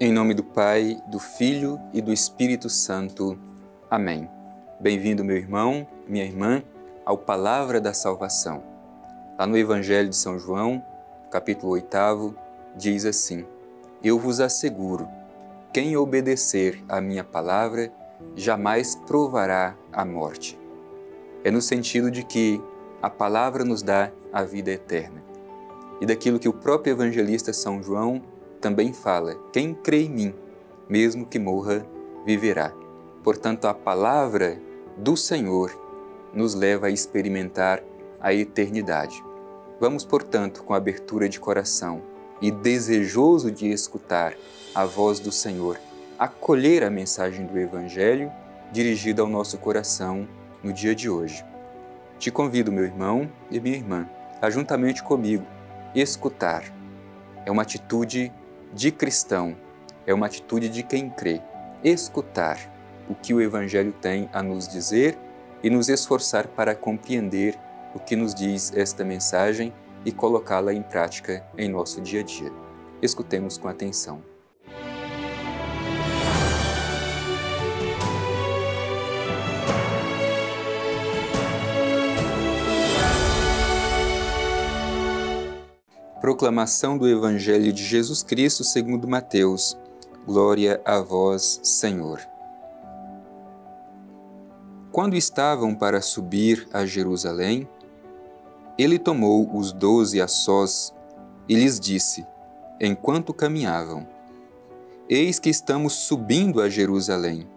Em nome do Pai, do Filho e do Espírito Santo. Amém. Bem-vindo, meu irmão, minha irmã, ao Palavra da Salvação. Lá no Evangelho de São João, capítulo 8, diz assim: Eu vos asseguro, quem obedecer à minha palavra, jamais provará a morte. É no sentido de que a palavra nos dá a vida eterna. E daquilo que o próprio evangelista São João também fala: quem crê em mim, mesmo que morra, viverá. Portanto, a palavra do Senhor nos leva a experimentar a eternidade. Vamos, portanto, com abertura de coração e desejoso de escutar a voz do Senhor, acolher a mensagem do Evangelho dirigida ao nosso coração no dia de hoje. Te convido, meu irmão e minha irmã, a juntamente comigo escutar. É uma atitude de cristão, é uma atitude de quem crê. Escutar o que o Evangelho tem a nos dizer e nos esforçar para compreender o que nos diz esta mensagem e colocá-la em prática em nosso dia a dia. Escutemos com atenção. Proclamação do Evangelho de Jesus Cristo segundo Mateus. Glória a vós, Senhor. Quando estavam para subir a Jerusalém, ele tomou os 12 a sós e lhes disse, enquanto caminhavam: Eis que estamos subindo a Jerusalém,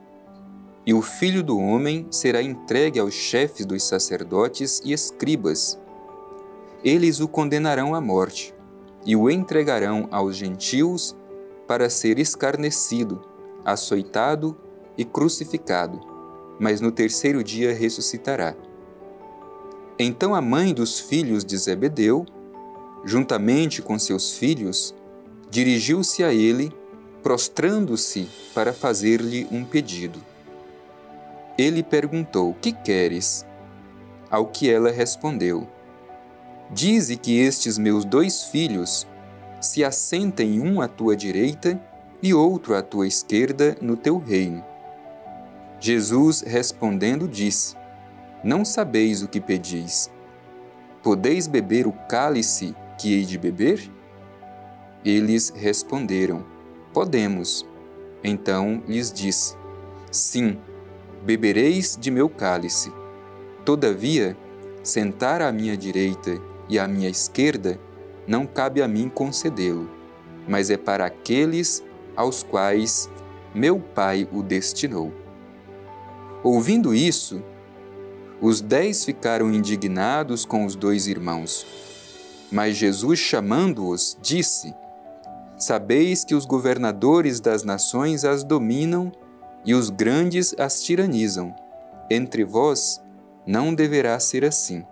e o Filho do Homem será entregue aos chefes dos sacerdotes e escribas. Eles o condenarão à morte e o entregarão aos gentios para ser escarnecido, açoitado e crucificado, mas no terceiro dia ressuscitará. Então a mãe dos filhos de Zebedeu, juntamente com seus filhos, dirigiu-se a ele, prostrando-se para fazer-lhe um pedido. Ele perguntou: Que queres? Ao que ela respondeu: Dize que estes meus 2 filhos se assentem um à tua direita e outro à tua esquerda no teu reino. Jesus respondendo disse: Não sabeis o que pedis. Podeis beber o cálice que hei de beber? Eles responderam: Podemos. Então lhes disse: Sim, bebereis de meu cálice. Todavia, sentar à minha direita e à minha esquerda não cabe a mim concedê-lo, mas é para aqueles aos quais meu Pai o destinou. Ouvindo isso, os 10 ficaram indignados com os 2 irmãos. Mas Jesus, chamando-os, disse: Sabeis que os governadores das nações as dominam e os grandes as tiranizam. Entre vós não deverá ser assim.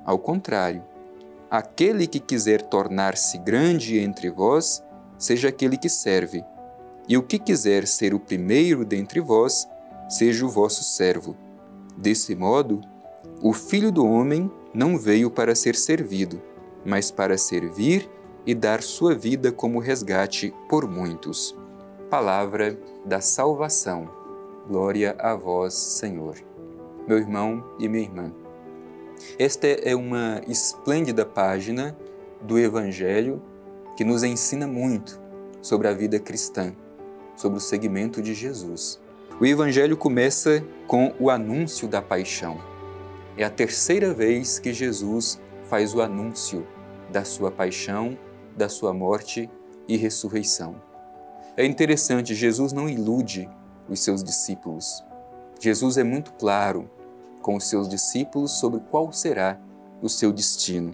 Ao contrário, aquele que quiser tornar-se grande entre vós, seja aquele que serve. E o que quiser ser o primeiro dentre vós, seja o vosso servo. Desse modo, o Filho do Homem não veio para ser servido, mas para servir e dar sua vida como resgate por muitos. Palavra da salvação. Glória a vós, Senhor. Meu irmão e minha irmã, esta é uma esplêndida página do Evangelho que nos ensina muito sobre a vida cristã, sobre o seguimento de Jesus. O Evangelho começa com o anúncio da paixão. É a terceira vez que Jesus faz o anúncio da sua paixão, da sua morte e ressurreição. É interessante, Jesus não ilude os seus discípulos. Jesus é muito claro com os seus discípulos sobre qual será o seu destino.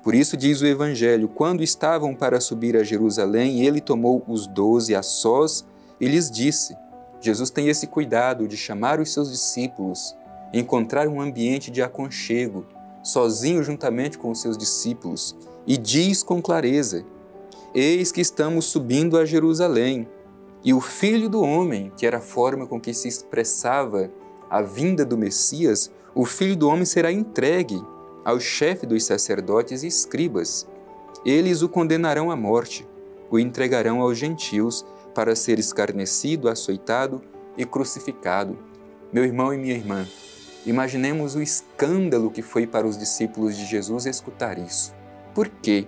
Por isso diz o Evangelho, quando estavam para subir a Jerusalém, ele tomou os 12 a sós e lhes disse. Jesus tem esse cuidado de chamar os seus discípulos, encontrar um ambiente de aconchego, sozinho juntamente com os seus discípulos, e diz com clareza: Eis que estamos subindo a Jerusalém, e o Filho do Homem, que era a forma com que se expressava a vinda do Messias, o Filho do Homem será entregue ao chefe dos sacerdotes e escribas. Eles o condenarão à morte, o entregarão aos gentios para ser escarnecido, açoitado e crucificado. Meu irmão e minha irmã, imaginemos o escândalo que foi para os discípulos de Jesus escutar isso. Por quê?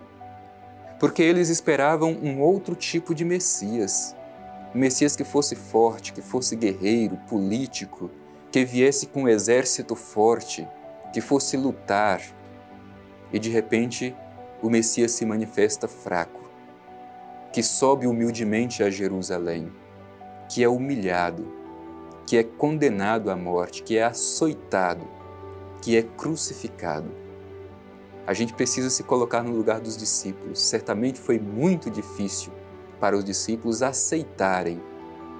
Porque eles esperavam um outro tipo de Messias. Um Messias que fosse forte, que fosse guerreiro, político, que viesse com um exército forte, que fosse lutar. E de repente, o Messias se manifesta fraco, que sobe humildemente a Jerusalém, que é humilhado, que é condenado à morte, que é açoitado, que é crucificado. A gente precisa se colocar no lugar dos discípulos. Certamente foi muito difícil para os discípulos aceitarem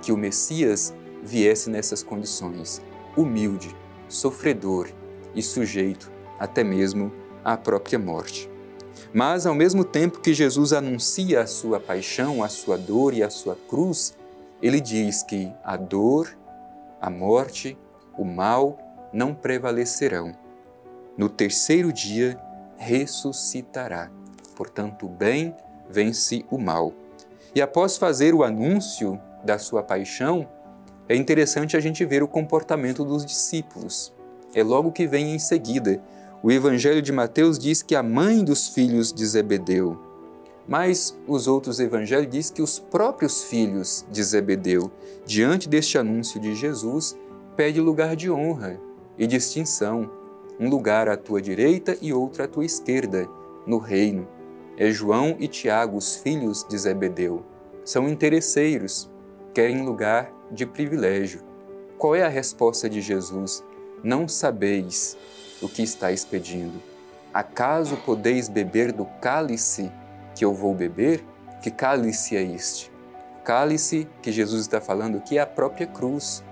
que o Messias viesse nessas condições, humilde, sofredor e sujeito até mesmo à própria morte. Mas, ao mesmo tempo que Jesus anuncia a sua paixão, a sua dor e a sua cruz, ele diz que a dor, a morte, o mal não prevalecerão. No terceiro dia ressuscitará. Portanto, o bem vence o mal. E após fazer o anúncio da sua paixão, é interessante a gente ver o comportamento dos discípulos. É logo que vem em seguida. O Evangelho de Mateus diz que a mãe dos filhos de Zebedeu, mas os outros evangelhos dizem que os próprios filhos de Zebedeu, diante deste anúncio de Jesus, pedem lugar de honra e distinção, um lugar à tua direita e outro à tua esquerda, no reino. É João e Tiago, os filhos de Zebedeu. São interesseiros, querem lugar de privilégio. Qual é a resposta de Jesus? Não sabeis o que estáis pedindo. Acaso podeis beber do cálice que eu vou beber? Que cálice é este? Cálice que Jesus está falando aqui é a própria cruz.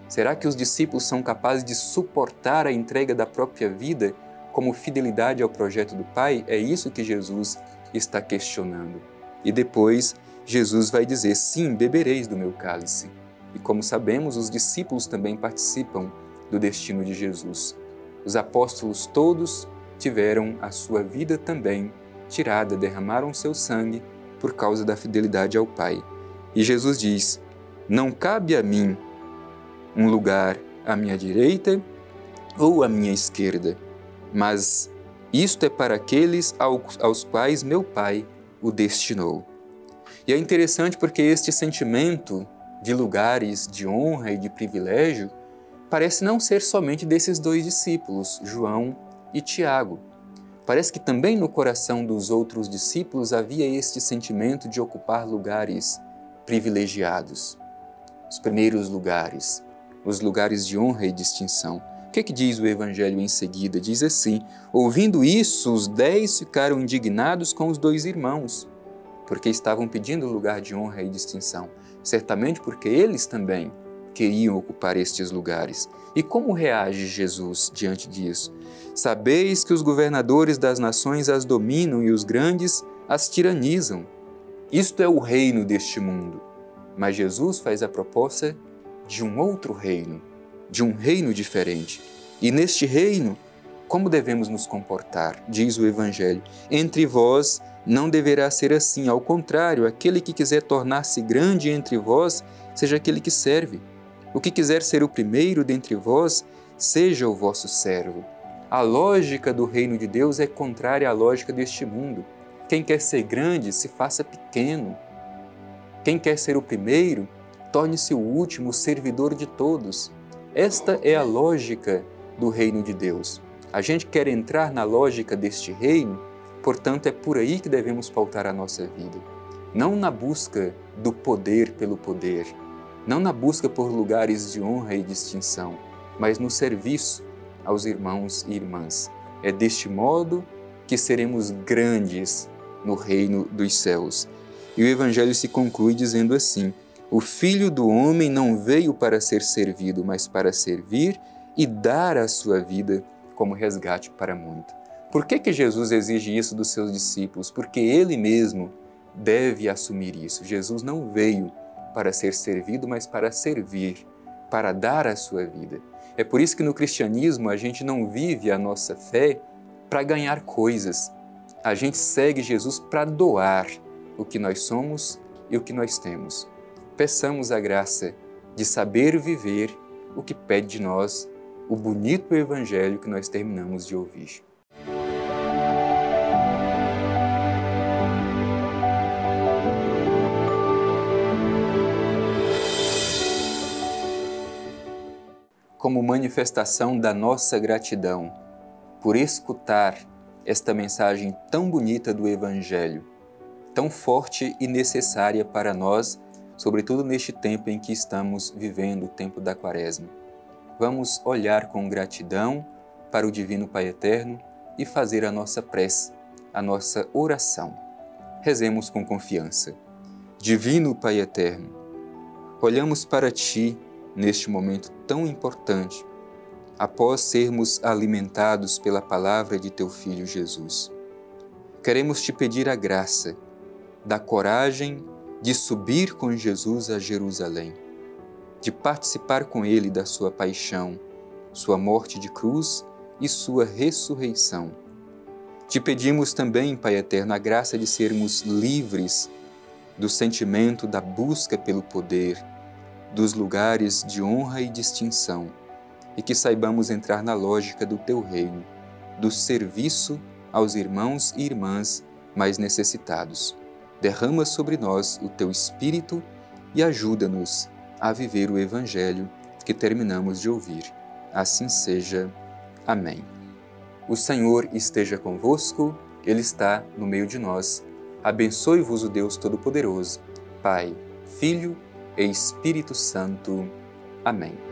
Será que os discípulos são capazes de suportar a entrega da própria vida como fidelidade ao projeto do Pai? É isso que Jesus está questionando. E depois Jesus vai dizer, sim, bebereis do meu cálice. E como sabemos, os discípulos também participam do destino de Jesus. Os apóstolos todos tiveram a sua vida também tirada, derramaram seu sangue por causa da fidelidade ao Pai. E Jesus diz, não cabe a mim um lugar à minha direita ou à minha esquerda, mas isto é para aqueles aos quais meu Pai o destinou. E é interessante porque este sentimento de lugares de honra e de privilégio parece não ser somente desses dois discípulos, João e Tiago. Parece que também no coração dos outros discípulos havia este sentimento de ocupar lugares privilegiados, os primeiros lugares, os lugares de honra e distinção. O que é que diz o Evangelho em seguida? Diz assim, ouvindo isso, os 10 ficaram indignados com os 2 irmãos, porque estavam pedindo lugar de honra e distinção, certamente porque eles também queriam ocupar estes lugares. E como reage Jesus diante disso? Sabeis que os governadores das nações as dominam e os grandes as tiranizam. Isto é o reino deste mundo. Mas Jesus faz a proposta de um outro reino, de um reino diferente. E neste reino, como devemos nos comportar? Diz o Evangelho. Entre vós não deverá ser assim. Ao contrário, aquele que quiser tornar-se grande entre vós, seja aquele que serve. O que quiser ser o primeiro dentre vós, seja o vosso servo. A lógica do reino de Deus é contrária à lógica deste mundo. Quem quer ser grande, se faça pequeno. Quem quer ser o primeiro, torne-se o último, o servidor de todos. Esta é a lógica do reino de Deus. A gente quer entrar na lógica deste reino, portanto é por aí que devemos pautar a nossa vida. Não na busca do poder pelo poder, não na busca por lugares de honra e distinção, mas no serviço aos irmãos e irmãs. É deste modo que seremos grandes no reino dos céus. E o Evangelho se conclui dizendo assim, o Filho do Homem não veio para ser servido, mas para servir e dar a sua vida como resgate para muito. Por que Jesus exige isso dos seus discípulos? Porque Ele mesmo deve assumir isso. Jesus não veio para ser servido, mas para servir, para dar a sua vida. É por isso que no cristianismo a gente não vive a nossa fé para ganhar coisas. A gente segue Jesus para doar o que nós somos e o que nós temos. peçamos a graça de saber viver o que pede de nós o bonito Evangelho que nós terminamos de ouvir. Como manifestação da nossa gratidão por escutar esta mensagem tão bonita do Evangelho, tão forte e necessária para nós, sobretudo neste tempo em que estamos vivendo, o tempo da Quaresma. Vamos olhar com gratidão para o Divino Pai Eterno e fazer a nossa prece, a nossa oração. Rezemos com confiança. Divino Pai Eterno, olhamos para Ti neste momento tão importante, após sermos alimentados pela palavra de Teu Filho Jesus. Queremos Te pedir a graça da coragem de subir com Jesus a Jerusalém, de participar com Ele da sua paixão, sua morte de cruz e sua ressurreição. Te pedimos também, Pai Eterno, a graça de sermos livres do sentimento da busca pelo poder, dos lugares de honra e distinção, e que saibamos entrar na lógica do Teu reino, do serviço aos irmãos e irmãs mais necessitados. Derrama sobre nós o Teu Espírito e ajuda-nos a viver o Evangelho que terminamos de ouvir. Assim seja. Amém. O Senhor esteja convosco, Ele está no meio de nós. Abençoe-vos o Deus Todo-Poderoso, Pai, Filho e Espírito Santo. Amém.